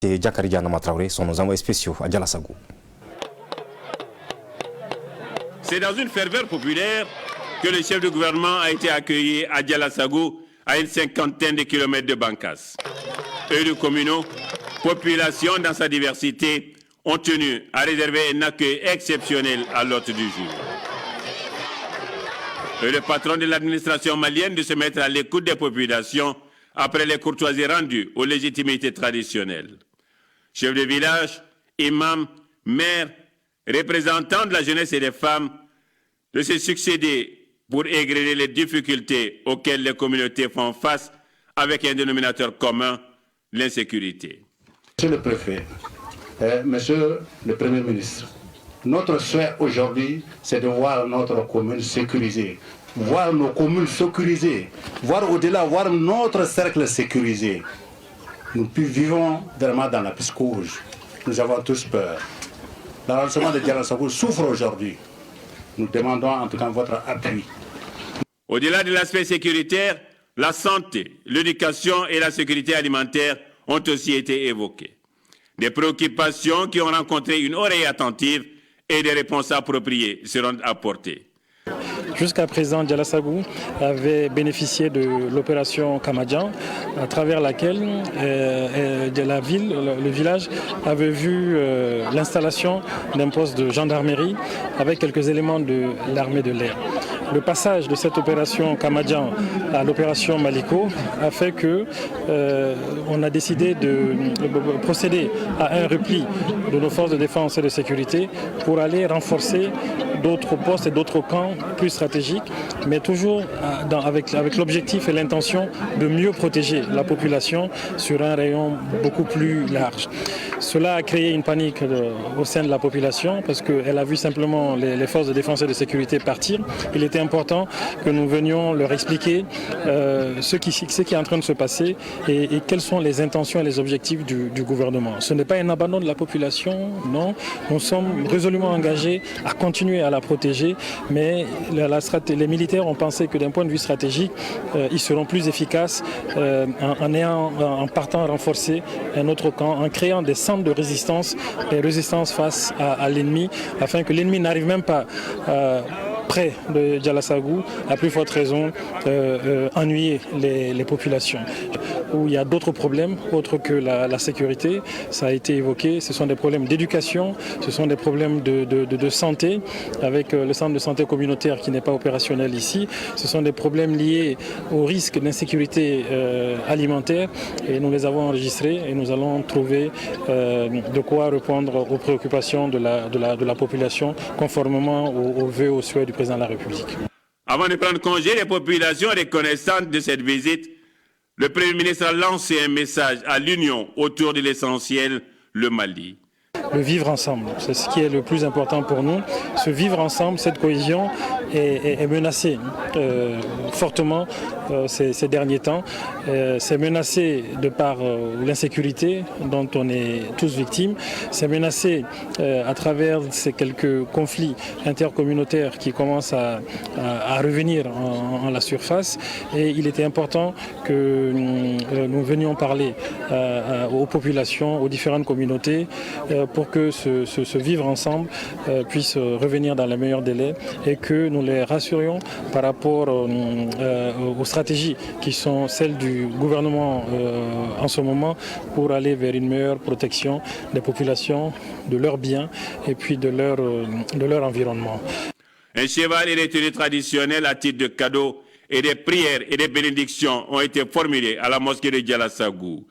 Et Diakaria Namatraoré sont nos envoyés spéciaux à Djalassagou. C'est dans une ferveur populaire que le chef de gouvernement a été accueilli à Djalassagou, à une cinquantaine de kilomètres de Bankas. Élus communaux, population dans sa diversité, ont tenu à réserver un accueil exceptionnel à l'hôte du jour. Et le patron de l'administration malienne de se mettre à l'écoute des populations après les courtoisies rendues aux légitimités traditionnelles. Chefs de village, imams, maires, représentants de la jeunesse et des femmes, de se succéder pour égrener les difficultés auxquelles les communautés font face avec un dénominateur commun, l'insécurité. Monsieur le préfet, monsieur le Premier ministre, notre souhait aujourd'hui, c'est de voir notre commune sécurisée, voir nos communes sécurisées, voir au-delà, voir notre cercle sécurisé. Nous vivons vraiment dans la psychose. Nous avons tous peur. L'arrondissement de Djalassagou souffre aujourd'hui. Nous demandons en tout cas votre appui. Au-delà de l'aspect sécuritaire, la santé, l'éducation et la sécurité alimentaire ont aussi été évoquées. Des préoccupations qui ont rencontré une oreille attentive et des réponses appropriées seront apportées. Jusqu'à présent, Djalassagou avait bénéficié de l'opération Kamadjan, à travers laquelle la ville, le village, avait vu l'installation d'un poste de gendarmerie avec quelques éléments de l'armée de l'air. Le passage de cette opération Kamadjan à l'opération Maliko a fait que on a décidé de procéder à un repli de nos forces de défense et de sécurité pour aller renforcer d'autres postes et d'autres camps plus stratégiques, mais toujours avec l'objectif et l'intention de mieux protéger la population sur un rayon beaucoup plus large. Cela a créé une panique au sein de la population parce qu'elle a vu simplement les forces de défense et de sécurité partir. Il était important que nous venions leur expliquer ce qui est en train de se passer et quelles sont les intentions et les objectifs du gouvernement. Ce n'est pas un abandon de la population, non. Nous sommes résolument engagés à continuer à la protéger, mais les militaires ont pensé que d'un point de vue stratégique, ils seront plus efficaces en partant renforcer un autre camp, en créant des centres de résistance, des résistances face à l'ennemi, afin que l'ennemi n'arrive même pas près de Djalassagou, à plus forte raison, ennuyer les populations. Où il y a d'autres problèmes, autres que la sécurité, ça a été évoqué, ce sont des problèmes d'éducation, ce sont des problèmes de santé, avec le centre de santé communautaire qui n'est pas opérationnel ici, ce sont des problèmes liés au risque d'insécurité alimentaire, et nous les avons enregistrés et nous allons trouver de quoi répondre aux préoccupations de la population, conformément aux vœux, aux souhaits du président de la République. Avant de prendre congé, les populations reconnaissantes de cette visite, le Premier ministre a lancé un message à l'Union autour de l'essentiel, le Mali. Le vivre ensemble, c'est ce qui est le plus important pour nous. Ce vivre ensemble, cette cohésion est menacée fortement ces derniers temps. C'est menacé de par l'insécurité dont on est tous victimes. C'est menacé à travers ces quelques conflits intercommunautaires qui commencent à revenir en la surface. Et il était important que nous venions parler aux populations, aux différentes communautés, pour que ce vivre ensemble puisse revenir dans les meilleurs délais et que nous les rassurions par rapport aux stratégies qui sont celles du gouvernement en ce moment pour aller vers une meilleure protection des populations, de leurs biens et puis de leur environnement. Un cheval et des tenues traditionnelles à titre de cadeau et des prières et des bénédictions ont été formulées à la mosquée de Djalassagou.